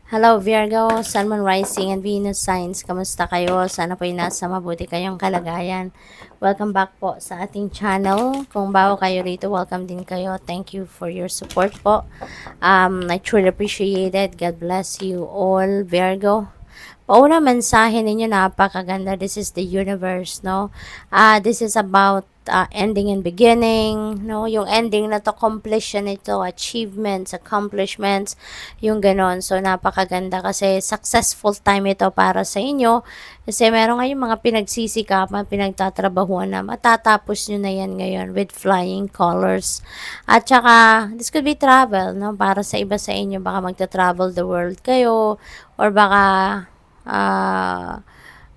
Hello Virgo, Sun, Moon, Rising, and Venus signs. Kamusta kayo? Sana po'y nasa mabuti kayong kalagayan. Welcome back po sa ating channel. Kung bago kayo rito, welcome din kayo. Thank you for your support po. I truly appreciate it. God bless you all, Virgo. Pauna mensahe ninyo napakaganda. This is the universe, no? This is about ending and beginning, no? Yung ending na to, completion ito, achievements, accomplishments, yung ganon. So, napakaganda kasi successful time ito para sa inyo. Kasi meron ngayong mga pinagsisikapan, pinagtatrabahuan na matatapos nyo na yan ngayon with flying colors. At saka, this could be travel, no? Para sa iba sa inyo, baka magta-travel the world kayo, or ah,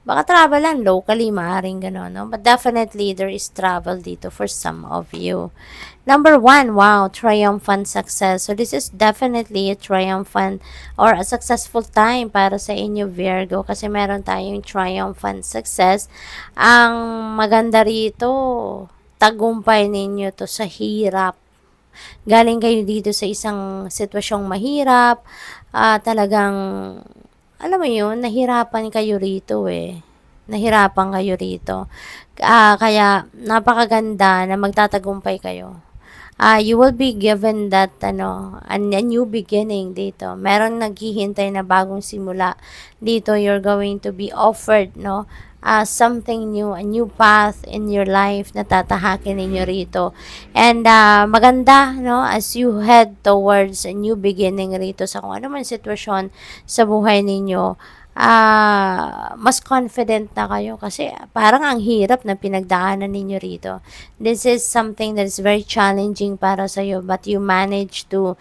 baka travelan locally, maaaring gano'n, no? But definitely, there is travel dito for some of you. Number one, wow, triumphant success. So, this is definitely a triumphant or a successful time para sa inyo, Virgo, kasi meron tayong triumphant success. Ang maganda rito, tagumpay ninyo to sa hirap. Galing kayo dito sa isang sitwasyong mahirap, talagang alam mo yun, nahirapan kayo rito eh. Nahirapan kayo rito. Kaya napakaganda na magtatagumpay kayo. You will be given that a new beginning dito. Meron naghihintay na bagong simula dito. You're going to be offered, no? Something new, a new path in your life na tatahakin ninyo rito. And maganda, no, as you head towards a new beginning rito sa kung ano man sitwasyon sa buhay ninyo, mas confident na kayo kasi parang ang hirap na pinagdaanan ninyo rito. This is something that is very challenging para sa iyo, but you manage to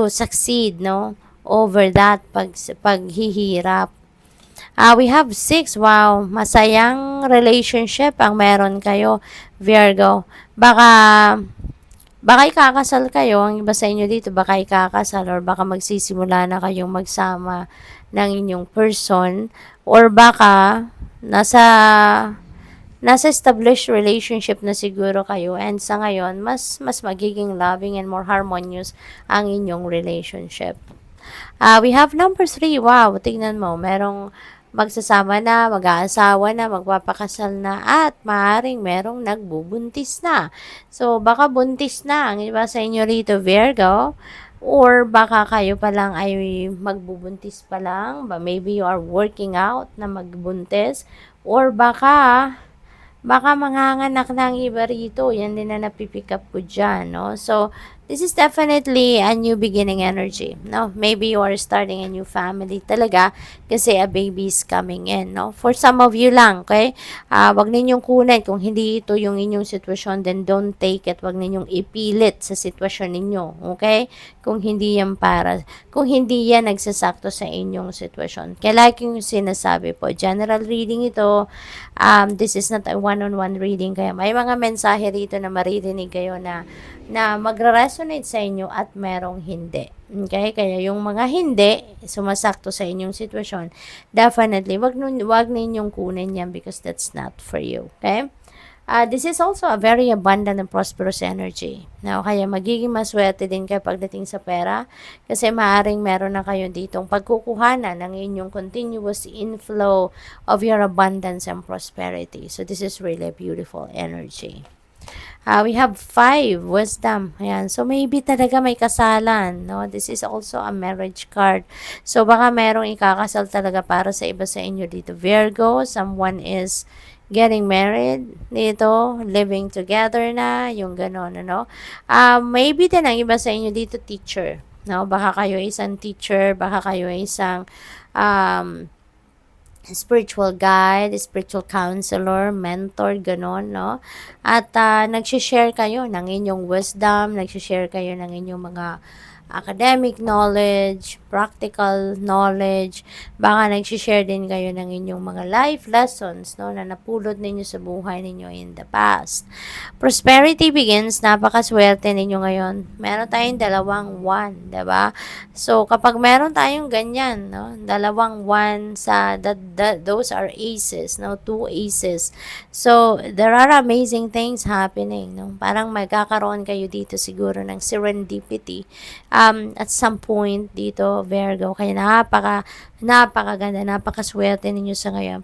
succeed, no, over that paghihirap. We have 6. Wow, masayang relationship ang meron kayo, Virgo. Baka ikakasal kayo, ang iba sa inyo dito, baka ikakasal or baka magsisimula na kayong magsama ng inyong person, or baka nasa established relationship na siguro kayo, and sa ngayon mas magiging loving and more harmonious ang inyong relationship. We have number 3. Wow, tingnan mo, merong magsasama na, mag-aasawa na, magpapakasal na, at maaaring merong nagbubuntis na. So, baka buntis na ang iba sa inyo rito, Virgo, or baka kayo pa lang ay magbubuntis pa lang, maybe you are working out na magbuntis, or baka manganganak na ang iba rito. Yan din na napipick up ko dyan, no? So, this is definitely a new beginning energy, no? Maybe you are starting a new family talaga kasi a baby is coming in, no? For some of you lang, okay? Wag ninyong kunin kung hindi ito yung inyong sitwasyon, then don't take it. Wag ninyong ipilit sa sitwasyon ninyo, okay? Kung hindi yan nagsasakto sa inyong sitwasyon. Kaya like yung sinasabi po, general reading ito, this is not a one-on-one reading, kaya may mga mensahe rito na maririnig kayo na magre-resonate sa inyo at merong hindi. Okay? Kaya yung mga hindi, sumasakto sa inyong sitwasyon, definitely, wag ninyong kunin yan because that's not for you. Okay? This is also a very abundant and prosperous energy. Now, kaya magiging maswerte din kayo pagdating sa pera kasi maaring meron na kayo ditong pagkukuhanan ng inyong continuous inflow of your abundance and prosperity. So, this is really a beautiful energy. We have 5, wisdom. Ayan. So, maybe talaga may kasalan. No? This is also a marriage card. So, baka merong ikakasal talaga para sa iba sa inyo dito. Virgo, someone is getting married dito, living together na, yung gano'n, ano. Maybe din ang iba sa inyo dito, teacher. No? Baka kayo isang teacher, baka kayo isang spiritual guide, spiritual counselor, mentor, ganon, no? At nagsishare kayo ng inyong wisdom, nagsishare kayo ng inyong mga academic knowledge, practical knowledge, baka nagsishare din kayo ng inyong mga life lessons, no, na napulot ninyo sa buhay ninyo in the past. Prosperity begins, napakaswerte ninyo ngayon. Meron tayong 2 1, 'di ba? So, kapag meron tayong ganyan, no, 2 1 those are aces, no, 2 aces. So, there are amazing things happening, no? Parang magkakaroon kayo dito siguro ng serendipity. at some point dito, Virgo. Kaya napakaganda, napakaswerte ninyo sa ngayon.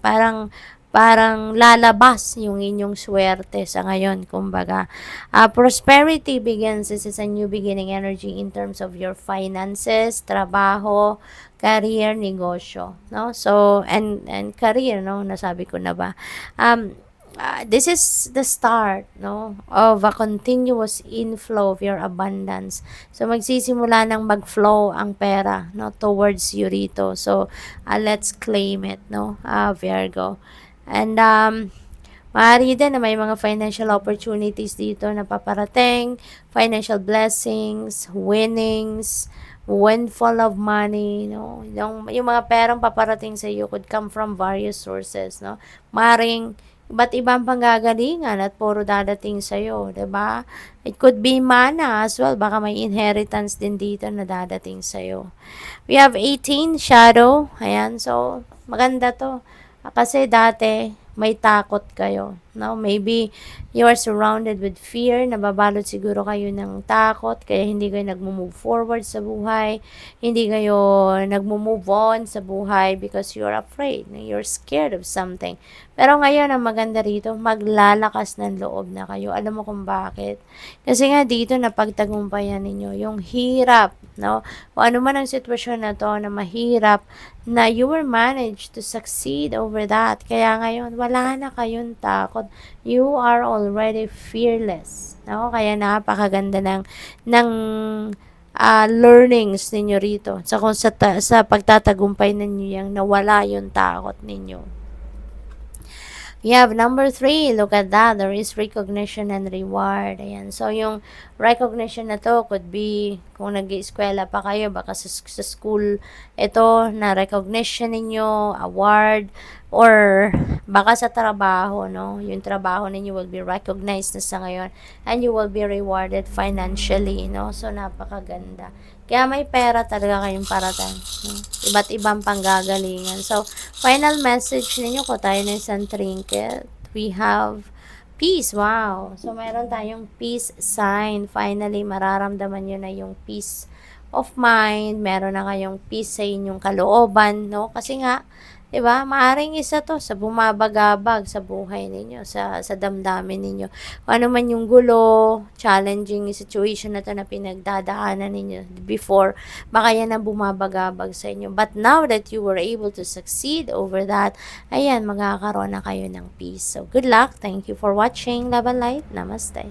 Parang lalabas yung inyong swerte sa ngayon, kumbaga. Prosperity begins. This is a new beginning energy in terms of your finances, trabaho, career, negosyo, no? So, and career, no? Nasabi ko na ba? This is the start, no, of a continuous inflow of your abundance. So magsisimula nang mag-flow ang pera, no, towards you rito. So let's claim it, no, Virgo. And maaari din na may mga financial opportunities dito na paparating, financial blessings, winnings, windfall of money, no? Yung mga perang paparating sa iyo could come from various sources, no? Maring iba't ibang panggagalingan at puro dadating sa iyo, 'di ba? It could be mana as well, baka may inheritance din dito na dadating sa iyo. We have 18 shadow. Ayan, so maganda 'to. Kasi dati may takot kayo, no? Maybe you are surrounded with fear, nababalot siguro kayo ng takot, kaya hindi kayo nagmo-move forward sa buhay, hindi kayo nagmo-move on sa buhay because you're afraid, you're scared of something. Pero ngayon, ang maganda rito, maglalakas ng loob na kayo. Alam mo kung bakit? Kasi nga dito, napagtagumpayan ninyo yung hirap, no? Kung ano man ang sitwasyon na to na mahirap, na you were managed to succeed over that. Kaya ngayon, wala na kayong takot. You are already fearless. No? Kaya napakaganda ng learnings ninyo rito. So, kung sa pagtatagumpay ninyo yung nawala yung takot ninyo. We have number 3. Look at that. There is recognition and reward. Ayan. So, yung recognition na to could be, kung nag-eskwela pa kayo, baka sa school, ito, na recognition ninyo, award, or baka sa trabaho, no? Yung trabaho ninyo will be recognized na sa ngayon, and you will be rewarded financially, no? So, napakaganda. Kaya may pera talaga kayong parating, no? Iba't ibang panggagalingan. So, final message ninyo ko tayo na isang trinket. We have peace. Wow. So, meron tayong peace sign. Finally, mararamdaman nyo na yung peace of mind. Meron na kayong peace sa inyong kalooban, no? Kasi nga, 'di ba? Maaring isa 'to sa bumabagabag sa buhay ninyo, sa damdamin ninyo. Kung ano man yung gulo, challenging situation na 'to na pinagdadaanan ninyo before, baka yan ang bumabagabag sa inyo. But now that you were able to succeed over that, ayan, magkakaroon na kayo ng peace. So, good luck. Thank you for watching. Love and light. Namaste.